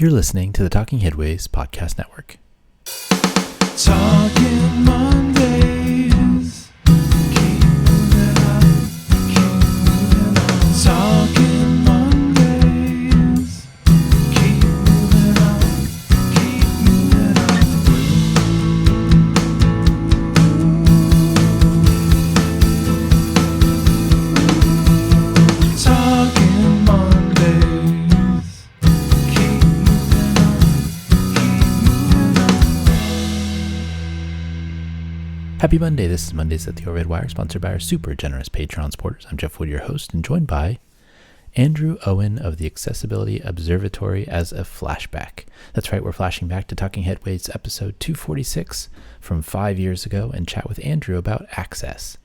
You're listening to the Talking Headways podcast network. Talking Mondays. Keep moving on. Keep moving on. Talking Mondays. Keep moving on. Keep moving on. Talking Mondays. Keep moving on. Keep moving on. Happy Monday. This is Mondays at the Overhead Wire, sponsored by our super generous Patreon supporters. I'm Jeff Wood, your host, and joined by Andrew Owen of the Accessibility Observatory as a flashback. That's right, we're flashing back to Talking Headways episode 246 from 5 years ago and chat with Andrew about access.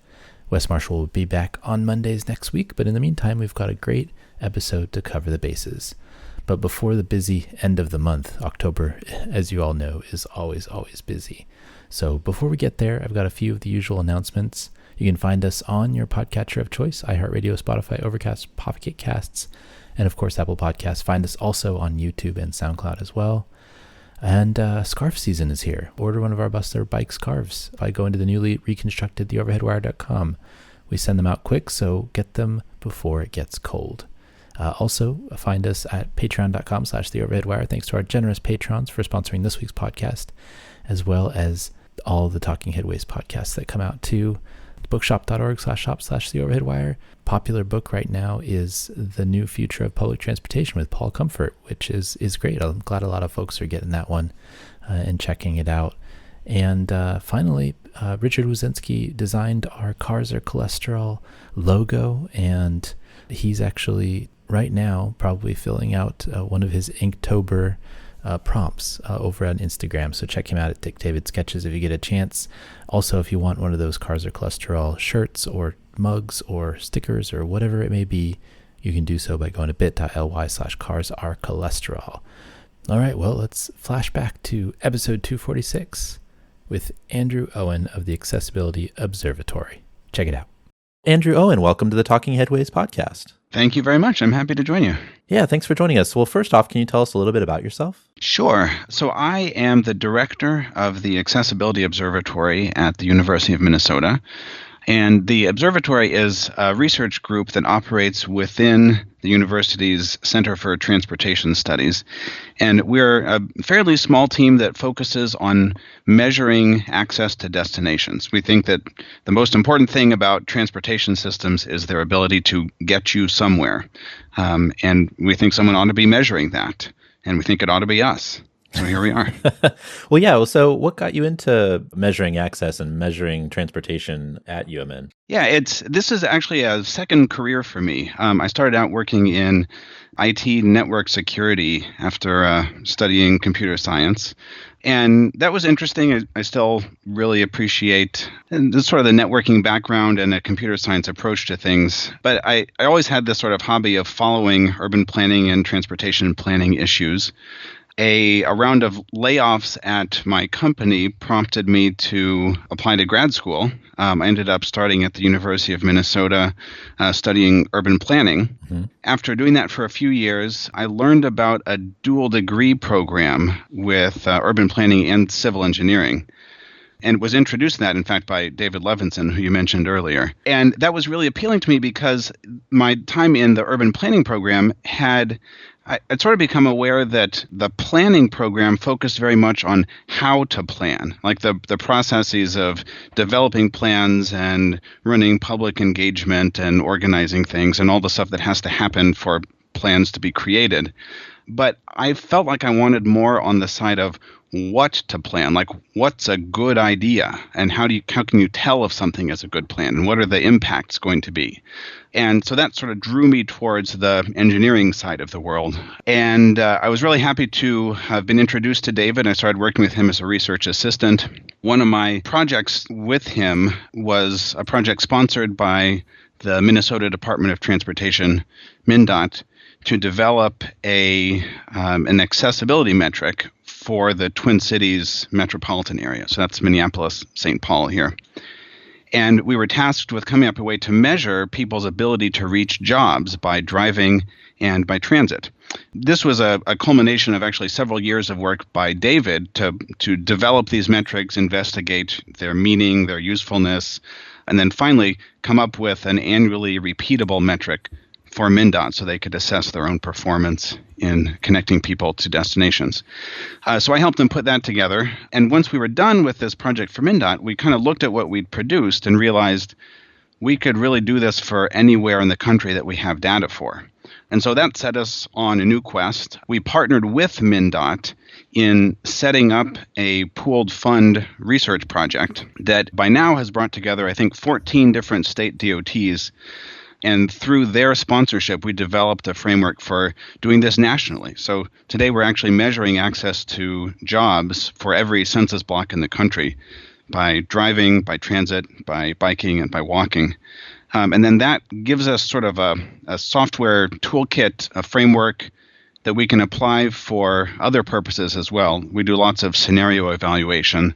Wes Marshall will be back on Mondays next week, but in the meantime, we've got a great episode to cover the bases. But before the busy end of the month, October, as you all know, is always busy. So before we get there, I've got a few of the usual announcements. You can find us on your podcatcher of choice, iHeartRadio, Spotify, Overcast, Pocket Casts, and of course Apple Podcasts. Find us also on YouTube and SoundCloud as well. And scarf season is here. Order one of our Bustler Bike scarves by going to the newly reconstructed theoverheadwire.com. We send them out quick, so get them before it gets cold. Also, find us at patreon.com/theoverheadwire. Thanks to our generous patrons for sponsoring this week's podcast, as well as all the Talking Headways podcasts that come out too. Bookshop.org/shop/theoverheadwire. Popular book right now is The New Future of Public Transportation with Paul Comfort, which is great. I'm glad a lot of folks are getting that one and checking it out. And finally, Richard Wazinski designed our Cars Are Cholesterol logo, and he's actually right now probably filling out one of his Inktober prompts over on Instagram. So check him out at Dick David Sketches if you get a chance. Also, if you want one of those Cars Are Cholesterol shirts or mugs or stickers or whatever it may be, you can do so by going to bit.ly/carsarecholesterol. All right, well, let's flash back to episode 246 with Andrew Owen of the Accessibility Observatory. Check it out. Andrew Owen, welcome to the Talking Headways podcast. Thank you very much. I'm happy to join you. Yeah, thanks for joining us. Well, first off, can you tell us a little bit about yourself? Sure. So I am the director of the Accessibility Observatory at the University of Minnesota. And the observatory is a research group that operates within the university's Center for Transportation Studies. And we're a fairly small team that focuses on measuring access to destinations. We think that the most important thing about transportation systems is their ability to get you somewhere. And we think someone ought to be measuring that. And we think it ought to be us. So here we are. Well, yeah. So what got you into measuring access and measuring transportation at UMN? Yeah, this is actually a second career for me. I started out working in IT network security after studying computer science. And that was interesting. I still really appreciate this sort of the networking background and a computer science approach to things. But I always had this sort of hobby of following urban planning and transportation planning issues. A round of layoffs at my company prompted me to apply to grad school. I ended up starting at the University of Minnesota studying urban planning. Mm-hmm. After doing that for a few years, I learned about a dual degree program with urban planning and civil engineering. And was introduced to that, in fact, by David Levinson, who you mentioned earlier. And that was really appealing to me because my time in the urban planning program I'd sort of become aware that the planning program focused very much on how to plan, like the processes of developing plans and running public engagement and organizing things and all the stuff that has to happen for plans to be created. But I felt like I wanted more on the side of what to plan, like what's a good idea and how can you tell if something is a good plan and what are the impacts going to be. And so that sort of drew me towards the engineering side of the world. And I was really happy to have been introduced to David. I started working with him as a research assistant. One of my projects with him was a project sponsored by the Minnesota Department of Transportation, MnDOT, to develop an accessibility metric for the Twin Cities metropolitan area. So that's Minneapolis, St. Paul here. And we were tasked with coming up with a way to measure people's ability to reach jobs by driving and by transit. This was a culmination of actually several years of work by David to develop these metrics, investigate their meaning, their usefulness, and then finally come up with an annually repeatable metric for MnDOT so they could assess their own performance in connecting people to destinations. So I helped them put that together. And once we were done with this project for MnDOT, we kind of looked at what we'd produced and realized we could really do this for anywhere in the country that we have data for. And so that set us on a new quest. We partnered with MnDOT in setting up a pooled fund research project that by now has brought together, I think, 14 different state DOTs. And through their sponsorship, we developed a framework for doing this nationally. So today we're actually measuring access to jobs for every census block in the country by driving, by transit, by biking, and by walking. And then that gives us sort of a software toolkit, a framework that we can apply for other purposes as well. We do lots of scenario evaluation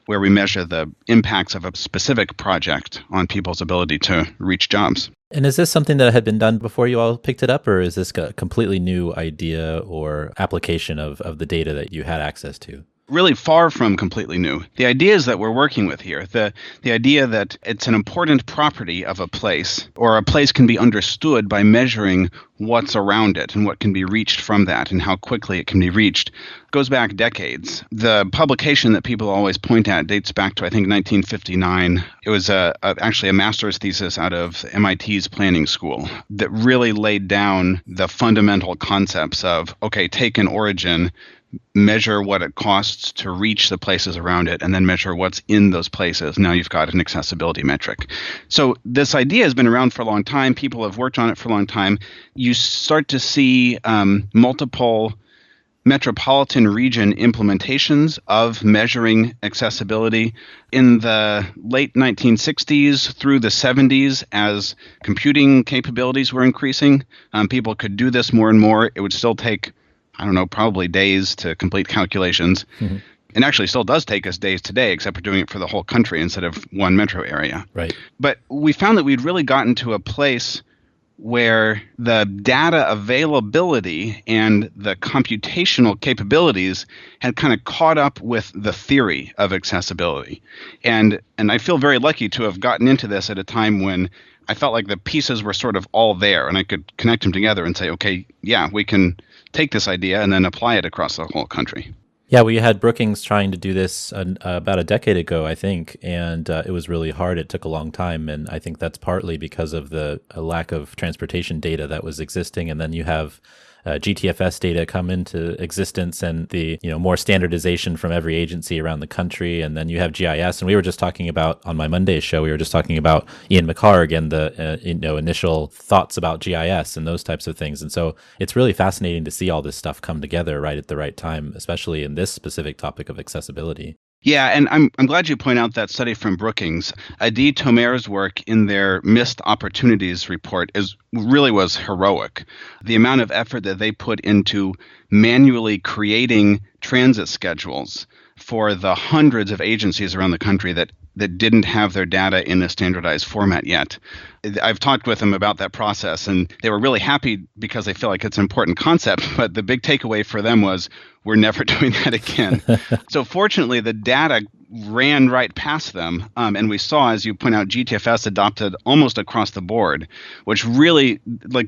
where we measure the impacts of a specific project on people's ability to reach jobs. And is this something that had been done before you all picked it up, or is this a completely new idea or application of the data that you had access to? Really far from completely new. The ideas that we're working with here, the idea that it's an important property of a place, or a place can be understood by measuring what's around it and what can be reached from that and how quickly it can be reached, goes back decades. The publication that people always point at dates back to, I think, 1959. It was actually a master's thesis out of MIT's planning school that really laid down the fundamental concepts of, okay, take an origin, measure what it costs to reach the places around it, and then measure what's in those places. Now you've got an accessibility metric. So this idea has been around for a long time. People have worked on it for a long time. You start to see multiple metropolitan region implementations of measuring accessibility in the late 1960s through the 70s as computing capabilities were increasing. People could do this more and more. It would still take, I don't know, probably days to complete calculations. Mm-hmm. And actually still does take us days today, except we're doing it for the whole country instead of one metro area. Right. But we found that we'd really gotten to a place where the data availability and the computational capabilities had kind of caught up with the theory of accessibility. And I feel very lucky to have gotten into this at a time when I felt like the pieces were sort of all there and I could connect them together and say, okay, yeah, we can take this idea and then apply it across the whole country. Yeah, we had Brookings trying to do this about a decade ago, I think, and it was really hard. It took a long time, and I think that's partly because of the lack of transportation data that was existing, and then you have GTFS data come into existence and the more standardization from every agency around the country, and then you have GIS. And we were just talking about, on my Monday show, we were just talking about Ian McHarg and the initial thoughts about GIS and those types of things. And so it's really fascinating to see all this stuff come together right at the right time, especially in this specific topic of accessibility. Yeah, and I'm glad you point out that study from Brookings. Adi Tomer's work in their Missed Opportunities report was heroic. The amount of effort that they put into manually creating transit schedules for the hundreds of agencies around the country that didn't have their data in a standardized format yet. I've talked with them about that process, and they were really happy because they feel like it's an important concept, but the big takeaway for them was, we're never doing that again. So fortunately, the data ran right past them, and we saw, as you point out, GTFS adopted almost across the board, which really,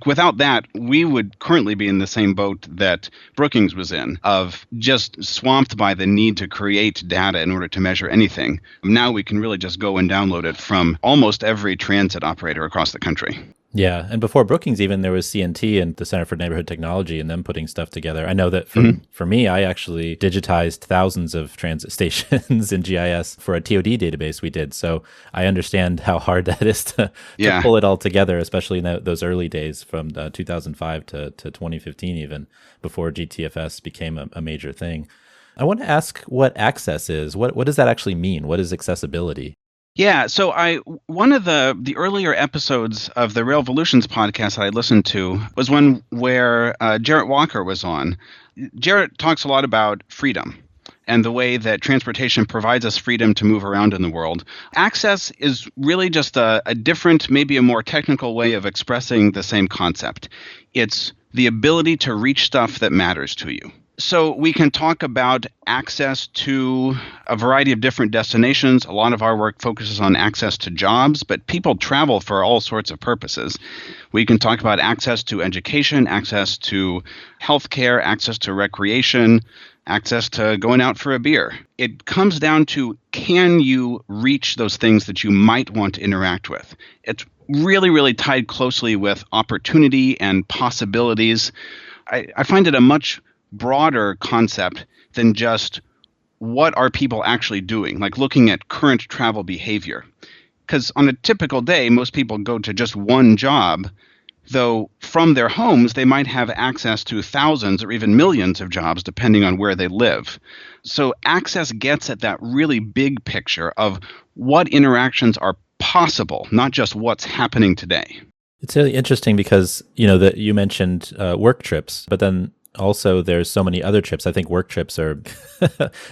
without that, we would currently be in the same boat that Brookings was in, of just swamped by the need to create data in order to measure anything. Now we can really just go and download it from almost every transit operator across the country. Yeah, and before Brookings even, there was CNT and the Center for Neighborhood Technology and them putting stuff together. I know that for me, I actually digitized thousands of transit stations in GIS for a TOD database we did. So I understand how hard that is to pull it all together, especially in those early days from 2005 to 2015 even, before GTFS became a major thing. I want to ask what access is. What does that actually mean? What is accessibility? Yeah, so one of the earlier episodes of the Railvolutions podcast that I listened to was one where Jarrett Walker was on. Jarrett talks a lot about freedom and the way that transportation provides us freedom to move around in the world. Access is really just a different, maybe a more technical way of expressing the same concept. It's the ability to reach stuff that matters to you. So we can talk about access to a variety of different destinations. A lot of our work focuses on access to jobs, but people travel for all sorts of purposes. We can talk about access to education, access to healthcare, access to recreation, access to going out for a beer. It comes down to, can you reach those things that you might want to interact with? It's really, really tied closely with opportunity and possibilities. I find it a much broader concept than just what are people actually doing, like looking at current travel behavior. Because on a typical day, most people go to just one job, though from their homes, they might have access to thousands or even millions of jobs, depending on where they live. So access gets at that really big picture of what interactions are possible, not just what's happening today. It's really interesting because, that you mentioned work trips, but then also there's so many other trips. I think work trips are,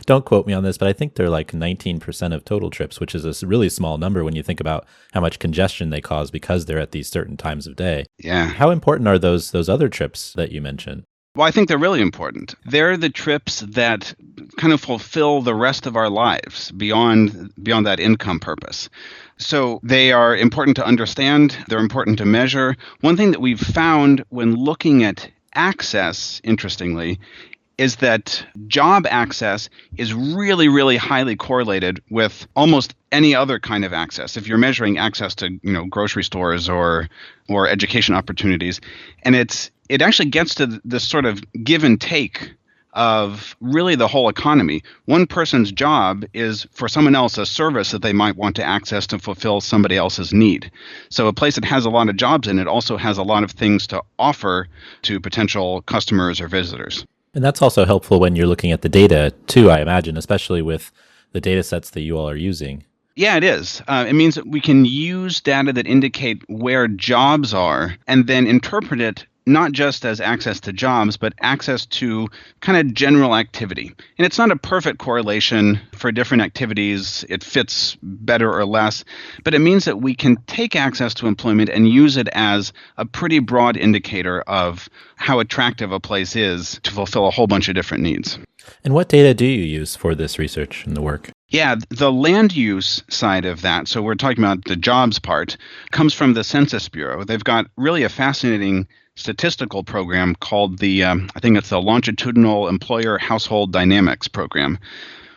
don't quote me on this, but I think they're like 19% of total trips, which is a really small number when you think about how much congestion they cause because they're at these certain times of day. Yeah. How important are those other trips that you mentioned? Well, I think they're really important. They're the trips that kind of fulfill the rest of our lives beyond that income purpose. So they are important to understand. They're important to measure. One thing that we've found when looking at access, interestingly, is that job access is really, really highly correlated with almost any other kind of access. If you're measuring access to, grocery stores or education opportunities, and it actually gets to this sort of give and take of really the whole economy. One person's job is for someone else a service that they might want to access to fulfill somebody else's need. So a place that has a lot of jobs in it also has a lot of things to offer to potential customers or visitors. And that's also helpful when you're looking at the data too, I imagine, especially with the data sets that you all are using. Yeah, it is. It means that we can use data that indicate where jobs are and then interpret it not just as access to jobs, but access to kind of general activity. And it's not a perfect correlation for different activities. It fits better or less, but it means that we can take access to employment and use it as a pretty broad indicator of how attractive a place is to fulfill a whole bunch of different needs. And what data do you use for this research and the work? Yeah, the land use side of that, so we're talking about the jobs part, comes from the Census Bureau. They've got really a fascinating statistical program called I think it's the Longitudinal Employer Household Dynamics Program,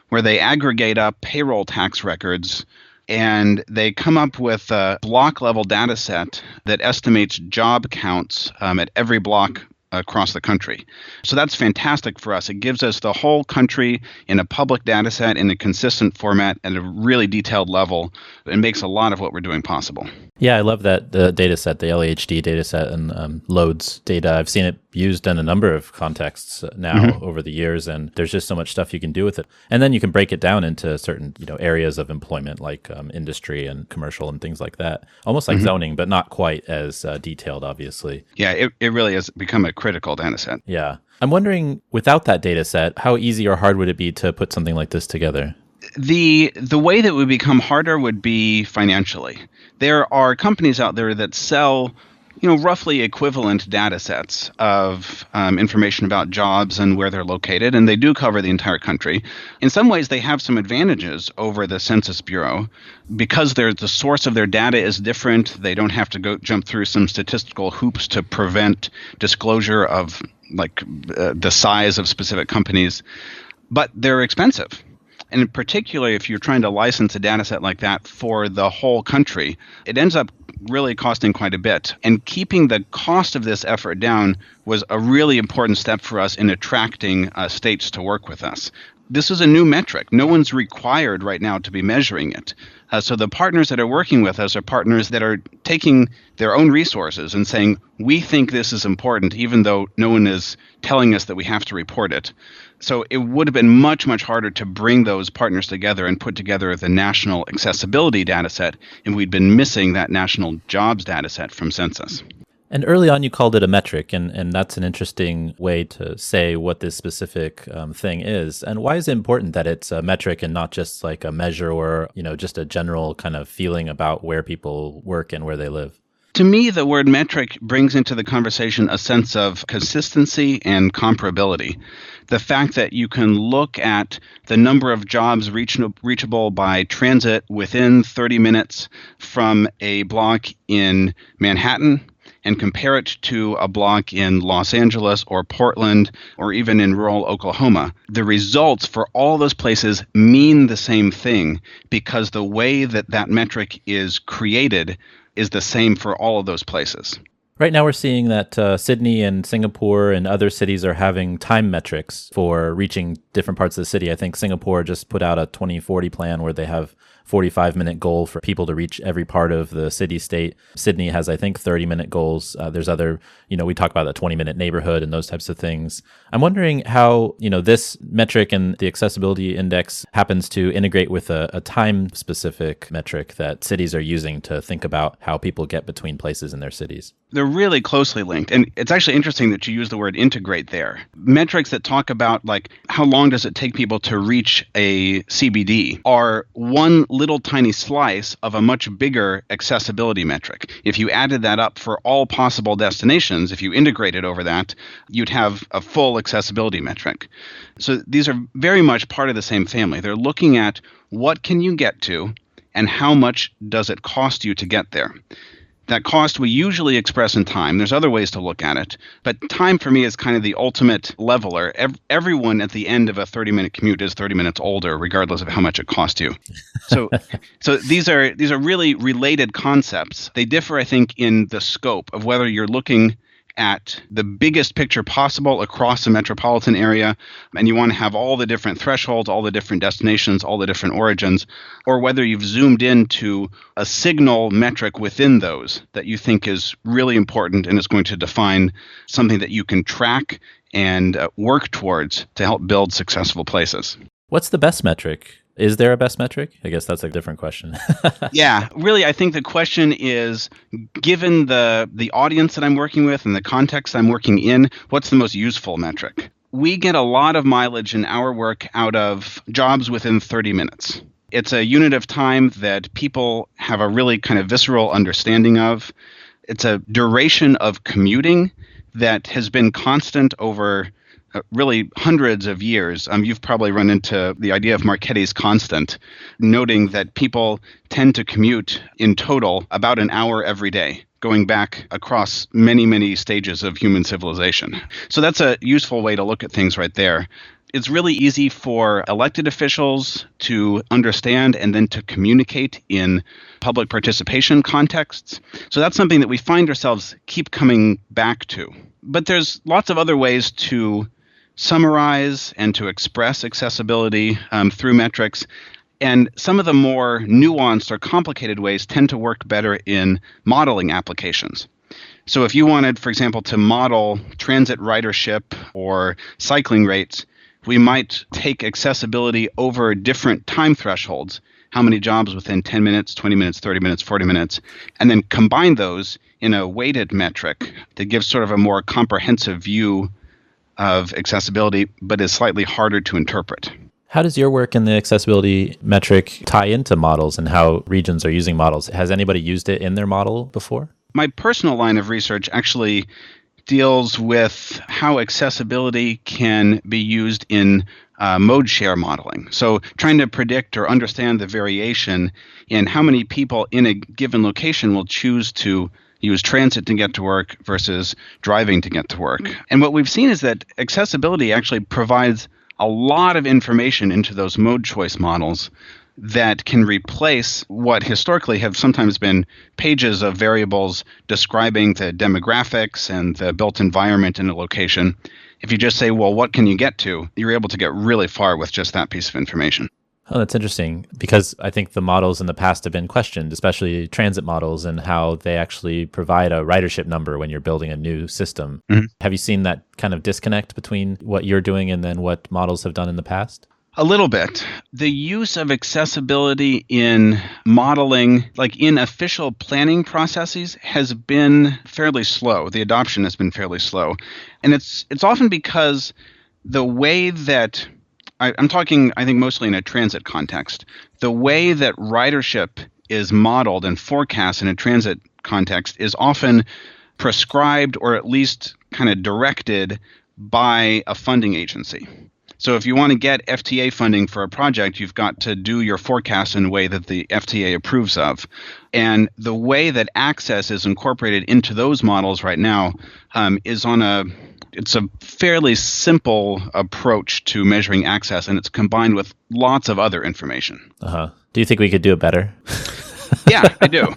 where they aggregate up payroll tax records and they come up with a block level data set that estimates job counts at every block across the country. So that's fantastic for us. It gives us the whole country in a public data set in a consistent format at a really detailed level. It makes a lot of what we're doing possible. Yeah, I love that the data set, the LAHD data set and loads data. I've seen it used in a number of contexts now over the years, and there's just so much stuff you can do with it. And then you can break it down into certain areas of employment like industry and commercial and things like that. Almost like zoning, but not quite as detailed, obviously. Yeah, it really has become a critical data set. Yeah. I'm wondering, without that data set, how easy or hard would it be to put something like this together? The way that would become harder would be financially. There are companies out there that sell roughly equivalent data sets of information about jobs and where they're located, and they do cover the entire country. In some ways, they have some advantages over the Census Bureau because the source of their data is different. They don't have to jump through some statistical hoops to prevent disclosure of the size of specific companies, but they're expensive. And in particular, if you're trying to license a data set like that for the whole country, it ends up really costing quite a bit. And keeping the cost of this effort down was a really important step for us in attracting states to work with us. This is a new metric. No one's required right now to be measuring it. So the partners that are working with us are partners that are taking their own resources and saying, we think this is important, even though no one is telling us that we have to report it. So it would have been much, much harder to bring those partners together and put together the national accessibility data set, and we'd been missing that national jobs data set from Census. And early on, you called it a metric, and that's an interesting way to say what this specific thing is. And why is it important that it's a metric and not just like a measure or just a general kind of feeling about where people work and where they live? To me, the word metric brings into the conversation a sense of consistency and comparability. The fact that you can look at the number of jobs reachable by transit within 30 minutes from a block in Manhattan and compare it to a block in Los Angeles or Portland or even in rural Oklahoma. The results for all those places mean the same thing because the way that that metric is created is the same for all of those places. Right now, we're seeing that Sydney and Singapore and other cities are having time metrics for reaching different parts of the city. I think Singapore just put out a 2040 plan where they have 45-minute goal for people to reach every part of the city-state. Sydney has, I think, 30-minute goals. There's other, we talk about the 20-minute neighborhood and those types of things. I'm wondering how, this metric and the accessibility index happens to integrate with a time-specific metric that cities are using to think about how people get between places in their cities. They're really closely linked. And it's actually interesting that you use the word integrate there. Metrics that talk about like how long does it take people to reach a CBD are one little tiny slice of a much bigger accessibility metric. If you added that up for all possible destinations, if you integrated over that, you'd have a full accessibility metric. So these are very much part of the same family. They're looking at what can you get to and how much does it cost you to get there. That cost we usually express in time. There's other ways to look at it. But time for me is kind of the ultimate leveler. Everyone at the end of a 30-minute commute is 30 minutes older, regardless of how much it cost you. So these are really related concepts. They differ, I think, in the scope of whether you're looking at the biggest picture possible across the metropolitan area, and you want to have all the different thresholds, all the different destinations, all the different origins, or whether you've zoomed into a signal metric within those that you think is really important and is going to define something that you can track and work towards to help build successful places. What's the best metric? Is there a best metric? I guess that's a different question. Yeah, really, I think the question is, given the audience that I'm working with and the context I'm working in, what's the most useful metric? We get a lot of mileage in our work out of jobs within 30 minutes. It's a unit of time that people have a really kind of visceral understanding of. It's a duration of commuting that has been constant over really hundreds of years. You've probably run into the idea of Marchetti's constant, noting that people tend to commute in total about an hour every day, going back across many, many stages of human civilization. So that's a useful way to look at things right there. It's really easy for elected officials to understand and then to communicate in public participation contexts. So that's something that we find ourselves keep coming back to. But there's lots of other ways to summarize and to express accessibility through metrics. And some of the more nuanced or complicated ways tend to work better in modeling applications. So if you wanted, for example, to model transit ridership or cycling rates, we might take accessibility over different time thresholds, how many jobs within 10 minutes, 20 minutes, 30 minutes, 40 minutes, and then combine those in a weighted metric that gives sort of a more comprehensive view of accessibility, but is slightly harder to interpret. How does your work in the accessibility metric tie into models and how regions are using models? Has anybody used it in their model before? My personal line of research actually deals with how accessibility can be used in mode share modeling. So trying to predict or understand the variation in how many people in a given location will choose to use transit to get to work versus driving to get to work. And what we've seen is that accessibility actually provides a lot of information into those mode choice models that can replace what historically have sometimes been pages of variables describing the demographics and the built environment in a location. If you just say, well, what can you get to? You're able to get really far with just that piece of information. Oh, that's interesting, because I think the models in the past have been questioned, especially transit models, and how they actually provide a ridership number when you're building a new system. Mm-hmm. Have you seen that kind of disconnect between what you're doing and then what models have done in the past? A little bit. The use of accessibility in modeling, like in official planning processes, has been fairly slow. The adoption has been fairly slow. And it's often because the way that I'm talking, I think, mostly in a transit context. The way that ridership is modeled and forecast in a transit context is often prescribed or at least kind of directed by a funding agency. So if you want to get FTA funding for a project, you've got to do your forecast in a way that the FTA approves of. And the way that access is incorporated into those models right now is it's a fairly simple approach to measuring access, and it's combined with lots of other information. Uh-huh. Do you think we could do it better? Yeah, I do.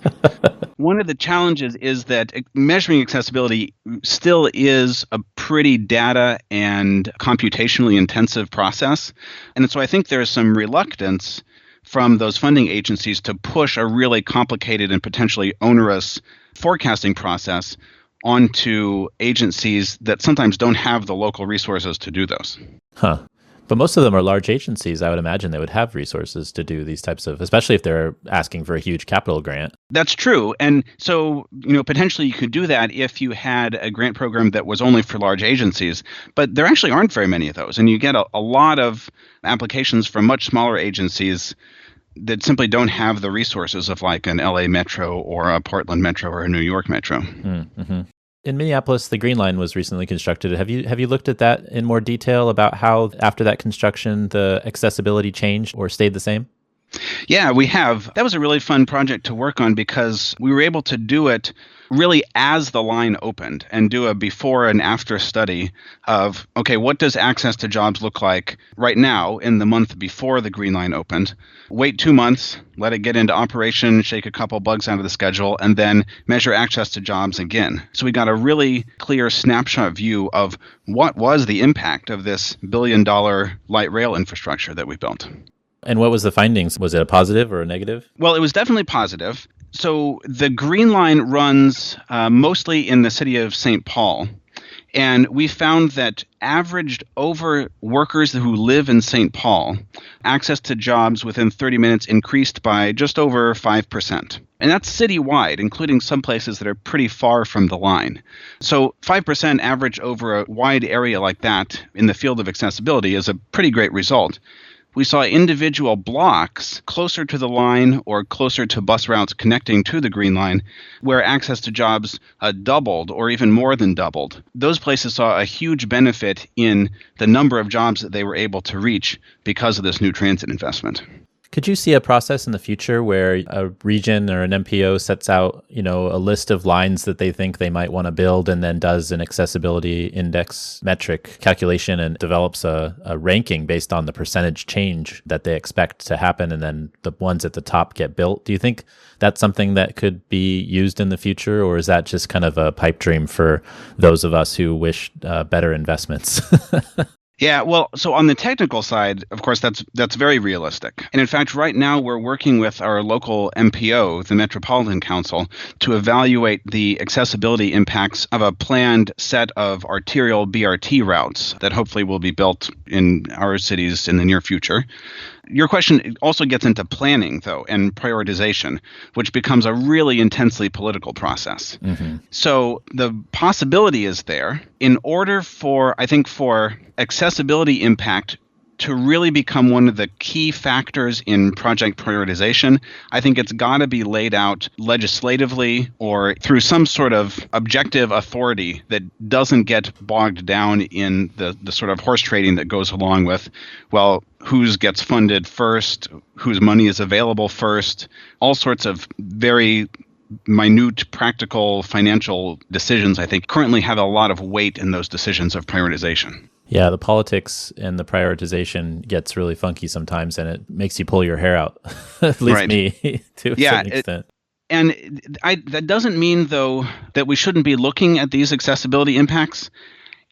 One of the challenges is that measuring accessibility still is a pretty data and computationally intensive process. And so I think there's some reluctance from those funding agencies to push a really complicated and potentially onerous forecasting process onto agencies that sometimes don't have the local resources to do those. Huh. But most of them are large agencies. I would imagine they would have resources to do these types of, especially if they're asking for a huge capital grant. That's true. And so, potentially you could do that if you had a grant program that was only for large agencies. But there actually aren't very many of those. And you get a lot of applications from much smaller agencies that simply don't have the resources of like an LA Metro or a Portland Metro or a New York Metro. Mm-hmm. In Minneapolis, the Green Line was recently constructed. Have you looked at that in more detail about how after that construction the accessibility changed or stayed the same? Yeah, we have. That was a really fun project to work on because we were able to do it really as the line opened and do a before and after study of, okay, what does access to jobs look like right now in the month before the Green Line opened? Wait 2 months, let it get into operation, shake a couple bugs out of the schedule, and then measure access to jobs again. So we got a really clear snapshot view of what was the impact of this billion-dollar light rail infrastructure that we built. And what was the findings? Was it a positive or a negative? Well, it was definitely positive. So the Green Line runs mostly in the city of St. Paul. And we found that averaged over workers who live in St. Paul, access to jobs within 30 minutes increased by just over 5%. And that's citywide, including some places that are pretty far from the line. So 5% average over a wide area like that in the field of accessibility is a pretty great result. We saw individual blocks closer to the line or closer to bus routes connecting to the Green Line where access to jobs doubled or even more than doubled. Those places saw a huge benefit in the number of jobs that they were able to reach because of this new transit investment. Could you see a process in the future where a region or an MPO sets out, a list of lines that they think they might want to build and then does an accessibility index metric calculation and develops a ranking based on the percentage change that they expect to happen, and then the ones at the top get built? Do you think that's something that could be used in the future, or is that just kind of a pipe dream for those of us who wish better investments? Yeah, well, so on the technical side, of course, that's very realistic. And in fact, right now we're working with our local MPO, the Metropolitan Council, to evaluate the accessibility impacts of a planned set of arterial BRT routes that hopefully will be built in our cities in the near future. Your question also gets into planning, though, and prioritization, which becomes a really intensely political process. Mm-hmm. So the possibility is there. In order for accessibility impact to really become one of the key factors in project prioritization, I think it's got to be laid out legislatively or through some sort of objective authority that doesn't get bogged down in the sort of horse trading that goes along with, well, who gets funded first, whose money is available first, all sorts of very minute, practical, financial decisions, I think, currently have a lot of weight in those decisions of prioritization. Yeah, the politics and the prioritization gets really funky sometimes, and it makes you pull your hair out, at least me, to a certain extent. That doesn't mean, though, that we shouldn't be looking at these accessibility impacts.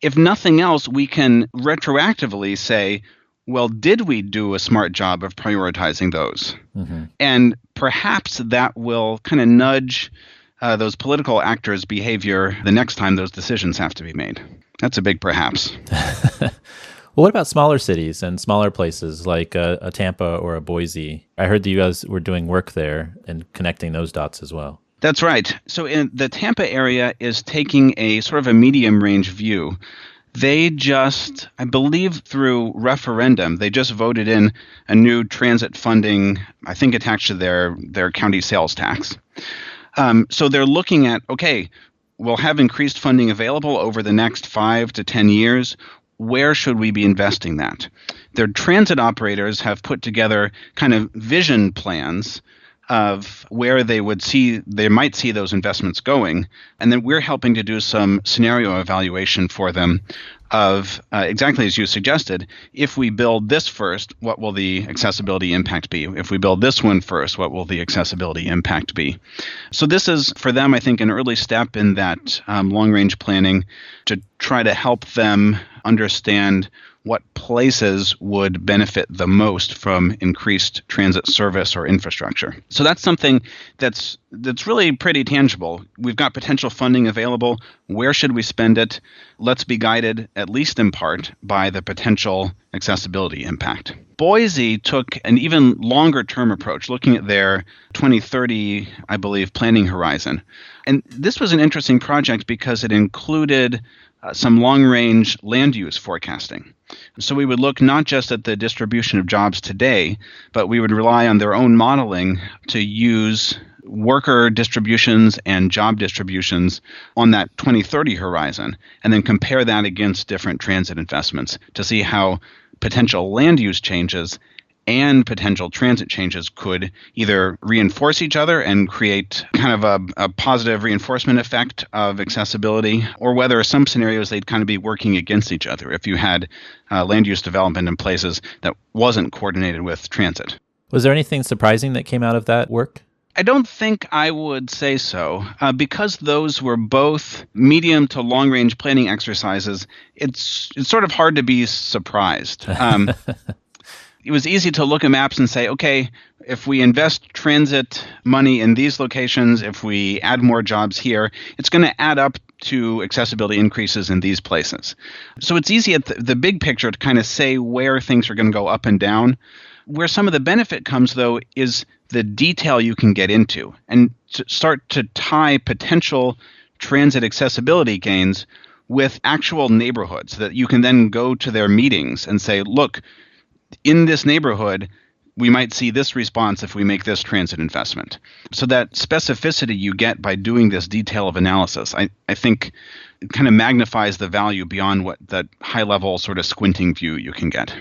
If nothing else, we can retroactively say, well, did we do a smart job of prioritizing those? Mm-hmm. And perhaps that will kind of nudge those political actors' behavior the next time those decisions have to be made. That's a big perhaps. Well, what about smaller cities and smaller places like a Tampa or a Boise? I heard that you guys were doing work there and connecting those dots as well. That's right. So in the Tampa area is taking a sort of a medium range view. They just, I believe through referendum, they just voted in a new transit funding, I think attached to their county sales tax. So they're looking at, okay, we'll have increased funding available over the next 5 to 10 years. Where should we be investing that? Their transit operators have put together kind of vision plans of where they might see those investments going. And then we're helping to do some scenario evaluation for them of exactly as you suggested. If we build this first, what will the accessibility impact be? If we build this one first, what will the accessibility impact be? So this is, for them, I think, an early step in that long-range planning to try to help them understand what places would benefit the most from increased transit service or infrastructure. So that's something that's really pretty tangible. We've got potential funding available. Where should we spend it? Let's be guided, at least in part, by the potential accessibility impact. Boise took an even longer term approach, looking at their 2030, I believe, planning horizon. And this was an interesting project because it included some long-range land use forecasting. So we would look not just at the distribution of jobs today, but we would rely on their own modeling to use worker distributions and job distributions on that 2030 horizon, and then compare that against different transit investments to see how potential land use changes and potential transit changes could either reinforce each other and create kind of a positive reinforcement effect of accessibility, or whether some scenarios they'd kind of be working against each other if you had land use development in places that wasn't coordinated with transit. Was there anything surprising that came out of that work? I don't think I would say so. Because those were both medium to long-range planning exercises, it's sort of hard to be surprised. It was easy to look at maps and say, okay, if we invest transit money in these locations, if we add more jobs here, it's going to add up to accessibility increases in these places. So it's easy at the big picture to kind of say where things are going to go up and down. Where some of the benefit comes, though, is the detail you can get into and to start to tie potential transit accessibility gains with actual neighborhoods that you can then go to their meetings and say, look, in this neighborhood, we might see this response if we make this transit investment. So that specificity you get by doing this detail of analysis, I think it kind of magnifies the value beyond what that high-level sort of squinting view you can get.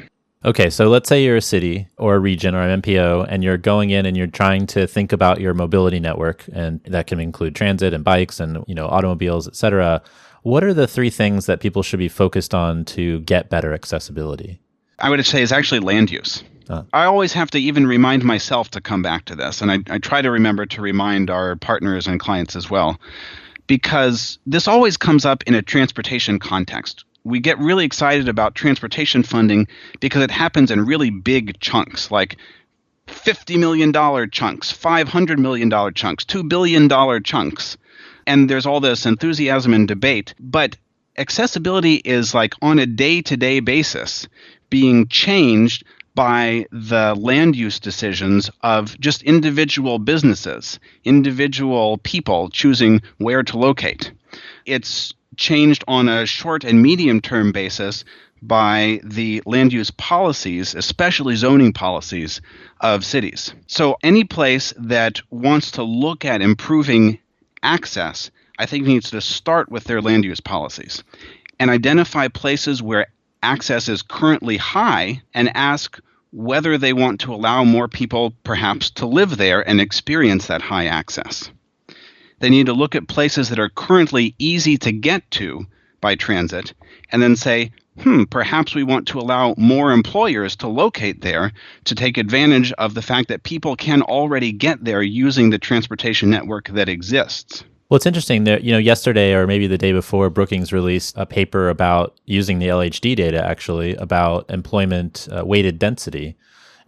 Okay, so let's say you're a city or a region or an MPO, and you're going in and you're trying to think about your mobility network, and that can include transit and bikes and automobiles, et cetera. What are the 3 things that people should be focused on to get better accessibility? I would say is actually land use. I always have to even remind myself to come back to this, and I try to remember to remind our partners and clients as well, because this always comes up in a transportation context. We get really excited about transportation funding because it happens in really big chunks, like $50 million chunks, $500 million chunks, $2 billion chunks. And there's all this enthusiasm and debate. But accessibility is like on a day-to-day basis being changed by the land use decisions of just individual businesses, individual people choosing where to locate. It's changed on a short and medium term basis by the land use policies, especially zoning policies of cities. So any place that wants to look at improving access, I think needs to start with their land use policies and identify places where access is currently high and ask whether they want to allow more people perhaps to live there and experience that high access. They need to look at places that are currently easy to get to by transit and then say, perhaps we want to allow more employers to locate there to take advantage of the fact that people can already get there using the transportation network that exists. Well, it's interesting that, yesterday or maybe the day before, Brookings released a paper about using the LHD data, actually, about employment weighted density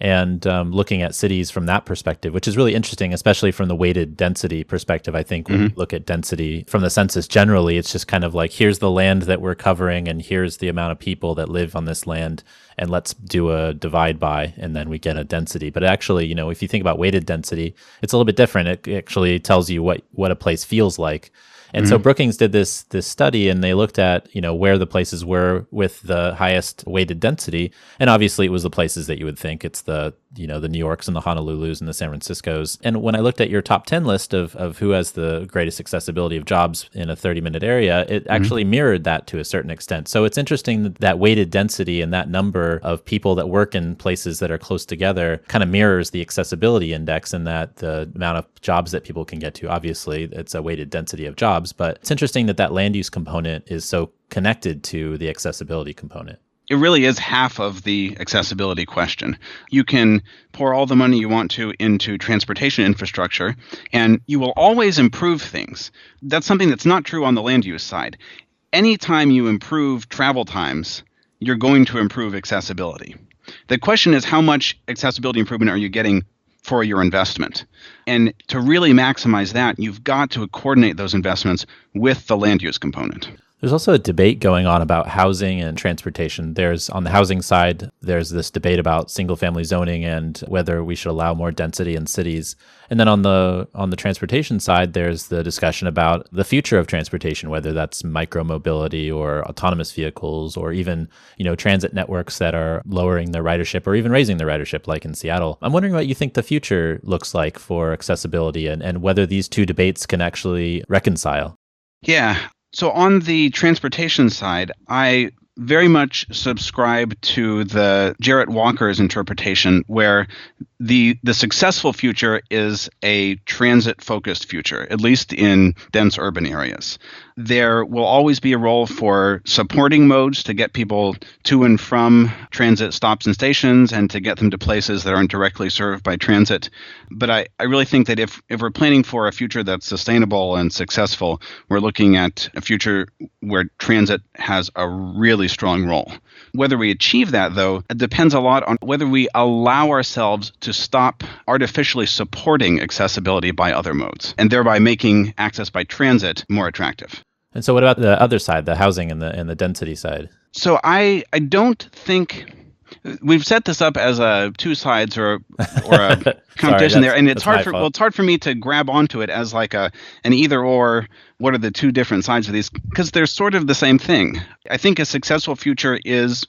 and looking at cities from that perspective, which is really interesting, especially from the weighted density perspective. I think when we look at density from the census generally, it's just kind of like, here's the land that we're covering and here's the amount of people that live on this land, and let's do a divide by, and then we get a density. But actually, if you think about weighted density, it's a little bit different. It actually tells you what a place feels like. And so Brookings did this study, and they looked at, where the places were with the highest weighted density. And obviously it was the places that you would think. It's the the New Yorks and the Honolulus and the San Franciscos. And when I looked at your top 10 list of who has the greatest accessibility of jobs in a 30-minute area, it actually mirrored that to a certain extent. So it's interesting that weighted density and that number of people that work in places that are close together kind of mirrors the accessibility index, and that the amount of jobs that people can get to, obviously it's a weighted density of jobs, but it's interesting that land use component is so connected to the accessibility component. It really is half of the accessibility question. You can pour all the money you want to into transportation infrastructure, and you will always improve things. That's something that's not true on the land use side. Anytime you improve travel times, you're going to improve accessibility. The question is, how much accessibility improvement are you getting for your investment? And to really maximize that, you've got to coordinate those investments with the land use component. There's also a debate going on about housing and transportation. On the housing side, there's this debate about single-family zoning and whether we should allow more density in cities. And then on the transportation side, there's the discussion about the future of transportation, whether that's micromobility or autonomous vehicles, or even, transit networks that are lowering their ridership or even raising their ridership, like in Seattle. I'm wondering what you think the future looks like for accessibility, and whether these two debates can actually reconcile. Yeah. So on the transportation side, I very much subscribe to the Jarrett Walker's interpretation, where the successful future is a transit-focused future, at least in dense urban areas. There will always be a role for supporting modes to get people to and from transit stops and stations, and to get them to places that aren't directly served by transit. But I really think that if we're planning for a future that's sustainable and successful, we're looking at a future where transit has a really strong role. Whether we achieve that, though, it depends a lot on whether we allow ourselves to stop artificially supporting accessibility by other modes, and thereby making access by transit more attractive. And so what about the other side, the housing and the density side? So I don't think we've set this up as a two sides or a competition there, and it's hard for me to grab onto it as like an either or. What are the two different sides of these? Because they're sort of the same thing. I think a successful future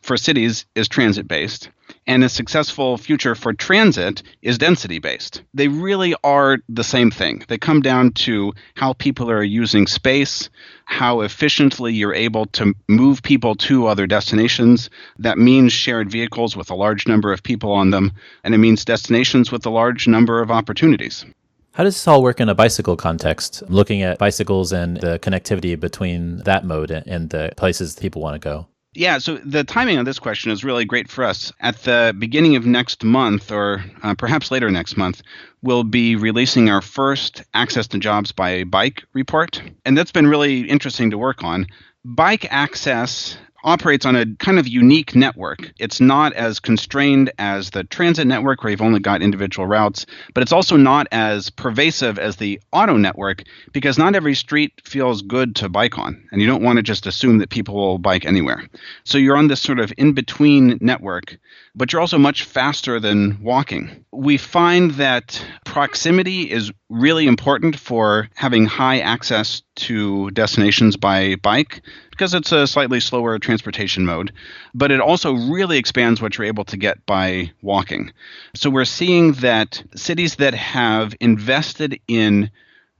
for cities is transit based, and a successful future for transit is density based. They really are the same thing. They come down to how people are using space, how efficiently you're able to move people to other destinations. That means shared vehicles with a large number of people on them, and it means destinations with a large number of opportunities. How does this all work in a bicycle context, looking at bicycles and the connectivity between that mode and the places people want to go? Yeah, so the timing on this question is really great for us. At the beginning of next month, or perhaps later next month, we'll be releasing our first Access to Jobs by Bike report. And that's been really interesting to work on. Bike access operates on a kind of unique network. It's not as constrained as the transit network, where you've only got individual routes, but it's also not as pervasive as the auto network, because not every street feels good to bike on, and you don't want to just assume that people will bike anywhere. So you're on this sort of in-between network, but you're also much faster than walking. We find that proximity is really important for having high access to destinations by bike, because it's a slightly slower transportation mode, but it also really expands what you're able to get by walking. So we're seeing that cities that have invested in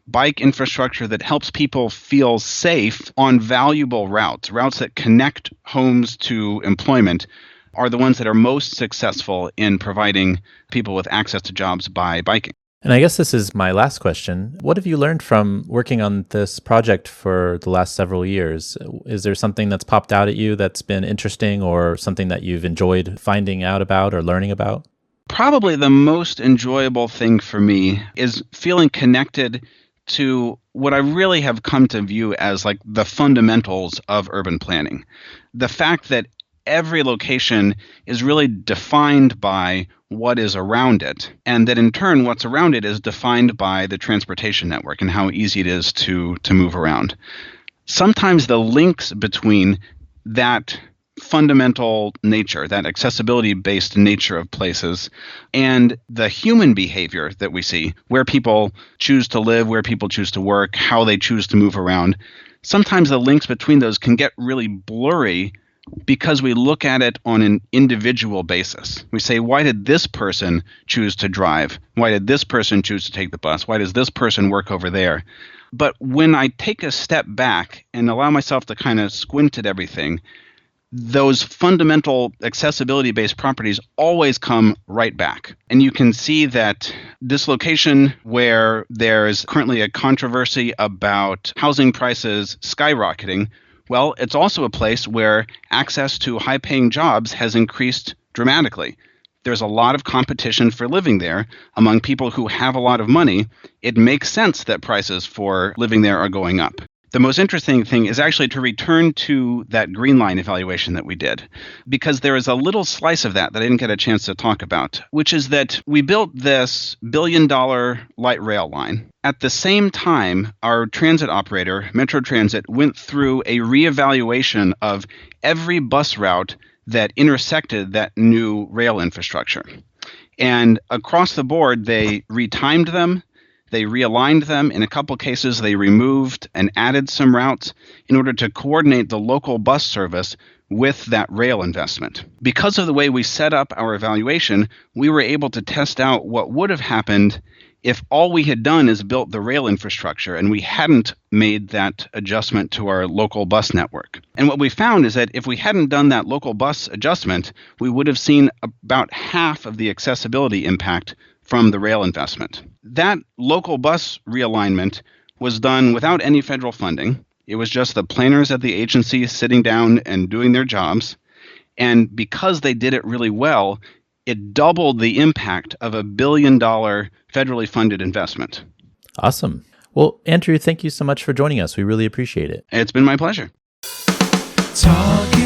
bike infrastructure that helps people feel safe on valuable routes that connect homes to employment, are the ones that are most successful in providing people with access to jobs by biking. And I guess this is my last question. What have you learned from working on this project for the last several years? Is there something that's popped out at you that's been interesting, or something that you've enjoyed finding out about or learning about? Probably the most enjoyable thing for me is feeling connected to what I really have come to view as like the fundamentals of urban planning. The fact that every location is really defined by what is around it, and that in turn what's around it is defined by the transportation network and how easy it is to move around. Sometimes the links between that fundamental nature, that accessibility-based nature of places, and the human behavior that we see, where people choose to live, where people choose to work, how they choose to move around, sometimes the links between those can get really blurry because we look at it on an individual basis. We say, why did this person choose to drive? Why did this person choose to take the bus? Why does this person work over there? But when I take a step back and allow myself to kind of squint at everything, those fundamental accessibility-based properties always come right back. And you can see that this location where there's currently a controversy about housing prices skyrocketing, well, it's also a place where access to high-paying jobs has increased dramatically. There's a lot of competition for living there among people who have a lot of money. It makes sense that prices for living there are going up. The most interesting thing is actually to return to that green line evaluation that we did, because there is a little slice of that I didn't get a chance to talk about, which is that we built this billion-dollar light rail line. At the same time, our transit operator, Metro Transit, went through a reevaluation of every bus route that intersected that new rail infrastructure. And across the board, they retimed them. They realigned them. In a couple cases, they removed and added some routes in order to coordinate the local bus service with that rail investment. Because of the way we set up our evaluation, we were able to test out what would have happened if all we had done is built the rail infrastructure and we hadn't made that adjustment to our local bus network. And what we found is that if we hadn't done that local bus adjustment, we would have seen about half of the accessibility impact from the rail investment. That local bus realignment was done without any federal funding. It was just the planners at the agency sitting down and doing their jobs. And because they did it really well, it doubled the impact of $1 billion federally funded investment. Awesome. Well, Andrew, thank you so much for joining us. We really appreciate it. It's been my pleasure. Talking